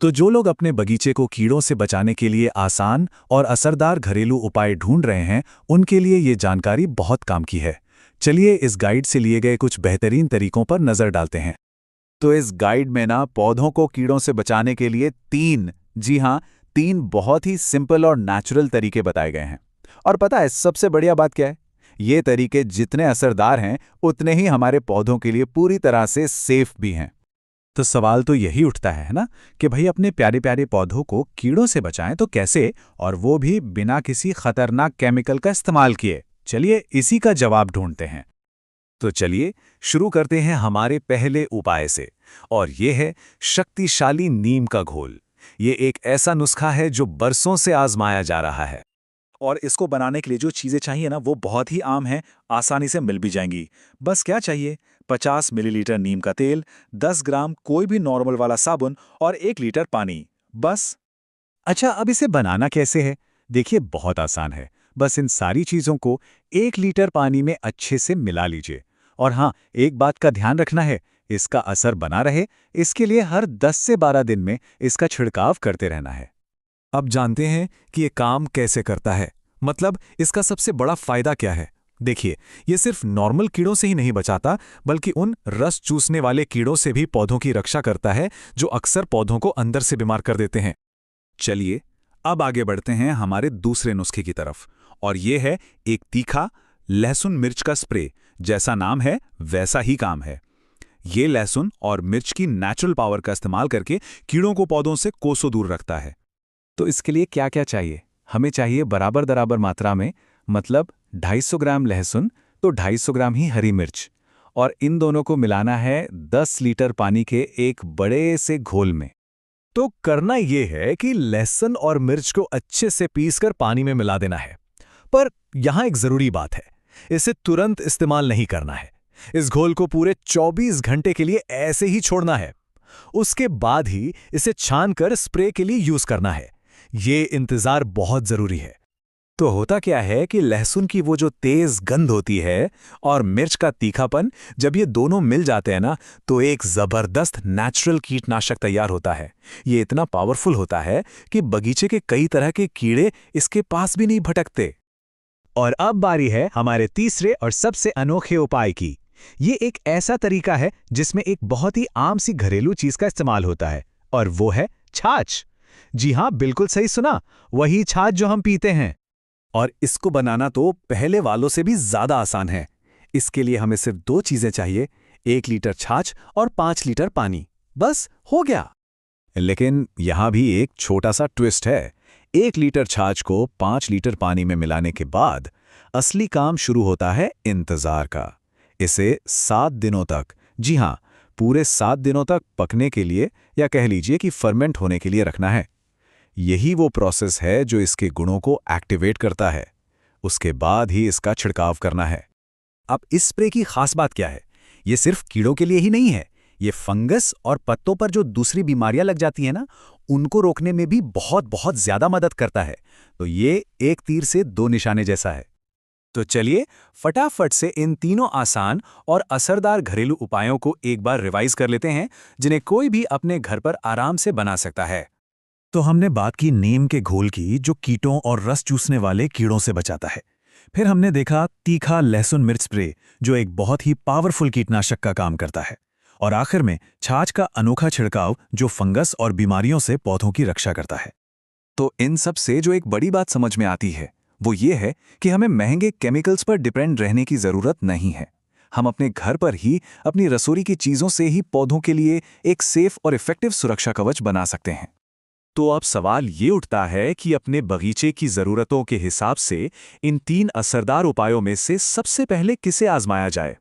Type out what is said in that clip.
तो जो लोग अपने बगीचे को कीड़ों से बचाने के लिए आसान और असरदार घरेलू उपाय ढूंढ रहे हैं, उनके लिए ये जानकारी बहुत काम की है। चलिए इस गाइड से लिए गए कुछ बेहतरीन तरीकों पर नजर डालते हैं। तो इस गाइड में ना पौधों को कीड़ों से बचाने के लिए तीन, जी हाँ, तीन बहुत ही सिंपल और नेचुरल तरीके बताए गए हैं। और पता है सबसे बढ़िया बात क्या है? ये तरीके जितने असरदार हैं उतने ही हमारे पौधों के लिए पूरी तरह से सेफ भी हैं। तो सवाल तो यही उठता है ना कि भाई अपने प्यारे प्यारे पौधों को कीड़ों से बचाएं तो कैसे, और वो भी बिना किसी खतरनाक केमिकल का इस्तेमाल किए। चलिए इसी का जवाब ढूंढते हैं। तो चलिए शुरू करते हैं हमारे पहले उपाय से, और ये है शक्तिशाली नीम का घोल। ये एक ऐसा नुस्खा है जो बरसों से आजमाया जा रहा है। और इसको बनाने के लिए जो चीज़ें चाहिए ना वो बहुत ही आम हैं, आसानी से मिल भी जाएंगी। बस क्या चाहिए? 50 मिलीलीटर नीम का तेल, 10 ग्राम कोई भी नॉर्मल वाला साबुन और 1 लीटर पानी, बस। अच्छा, अब इसे बनाना कैसे है? देखिए बहुत आसान है। बस इन सारी चीज़ों को 1 लीटर पानी में अच्छे से मिला लीजिए। और हाँ, एक बात का ध्यान रखना है, इसका असर बना रहे, इसके लिए हर 10 से 12 दिन में इसका छिड़काव करते रहना है। अब जानते हैं कि ये काम कैसे करता है, मतलब इसका सबसे बड़ा फायदा क्या है। देखिए, ये सिर्फ नॉर्मल कीड़ों से ही नहीं बचाता, बल्कि उन रस चूसने वाले कीड़ों से भी पौधों की रक्षा करता है, जो अक्सर पौधों को अंदर से बीमार कर देते हैं। चलिए अब आगे बढ़ते हैं हमारे दूसरे नुस्खे की तरफ, और ये है एक तीखा लहसुन मिर्च का स्प्रे। जैसा नाम है वैसा ही काम है। ये लहसुन और मिर्च की नेचुरल पावर का इस्तेमाल करके कीड़ों को पौधों से कोसों दूर रखता है। तो इसके लिए क्या क्या चाहिए? हमें चाहिए बराबर बराबर मात्रा में, मतलब 250 ग्राम लहसुन तो 250 ग्राम ही हरी मिर्च, और इन दोनों को मिलाना है 10 लीटर पानी के एक बड़े से घोल में। तो करना ये है कि लहसुन और मिर्च को अच्छे से पीसकर पानी में मिला देना है। पर यहाँ एक जरूरी बात है, इसे तुरंत इस्तेमाल नहीं करना है। इस घोल को पूरे 24 घंटे के लिए ऐसे ही छोड़ना है। उसके बाद ही इसे छानकर स्प्रे के लिए यूज करना है। ये इंतजार बहुत जरूरी है। तो होता क्या है कि लहसुन की वो जो तेज गंध होती है और मिर्च का तीखापन, जब ये दोनों मिल जाते हैं ना, तो एक जबरदस्त नेचुरल कीटनाशक तैयार होता है। ये इतना पावरफुल होता है कि बगीचे के कई तरह के कीड़े इसके पास भी नहीं भटकते। और अब बारी है हमारे तीसरे और सबसे अनोखे उपाय की। ये एक ऐसा तरीका है जिसमें एक बहुत ही आम सी घरेलू चीज का इस्तेमाल होता है, और वो है छाछ। जी हां, बिल्कुल सही सुना, वही छाछ जो हम पीते हैं। और इसको बनाना तो पहले वालों से भी ज्यादा आसान है। इसके लिए हमें सिर्फ 2 चीजें चाहिए, 1 लीटर छाछ और 5 लीटर पानी। बस हो गया। लेकिन यहां भी एक छोटा सा ट्विस्ट है। 1 लीटर छाछ को 5 लीटर पानी में मिलाने के बाद असली काम शुरू होता है इंतजार का। इसे 7 दिनों तक, जी हां, पूरे 7 दिनों तक पकने के लिए, या कह लीजिए कि फर्मेंट होने के लिए रखना है। यही वो प्रोसेस है जो इसके गुणों को एक्टिवेट करता है। उसके बाद ही इसका छिड़काव करना है। अब इस स्प्रे की खास बात क्या है? ये सिर्फ कीड़ों के लिए ही नहीं है, ये फंगस और पत्तों पर जो दूसरी बीमारियां लग जाती हैं ना, उनको रोकने में भी बहुत बहुत ज्यादा मदद करता है। तो ये एक तीर से 2 निशाने जैसा है। तो चलिए फटाफट से इन तीनों आसान और असरदार घरेलू उपायों को एक बार रिवाइज कर लेते हैं, जिन्हें कोई भी अपने घर पर आराम से बना सकता है। तो हमने बात की नीम के घोल की, जो कीटों और रस चूसने वाले कीड़ों से बचाता है। फिर हमने देखा तीखा लहसुन मिर्च स्प्रे, जो एक बहुत ही पावरफुल कीटनाशक का काम करता है। और आखिर में छाछ का अनोखा छिड़काव, जो फंगस और बीमारियों से पौधों की रक्षा करता है। तो इन सब से जो एक बड़ी बात समझ में आती है, वो ये है कि हमें महंगे केमिकल्स पर डिपेंड रहने की जरूरत नहीं है। हम अपने घर पर ही अपनी रसोई की चीजों से ही पौधों के लिए एक सेफ और इफेक्टिव सुरक्षा कवच बना सकते हैं। तो अब सवाल ये उठता है कि अपने बगीचे की जरूरतों के हिसाब से इन 3 असरदार उपायों में से सबसे पहले किसे आजमाया जाए।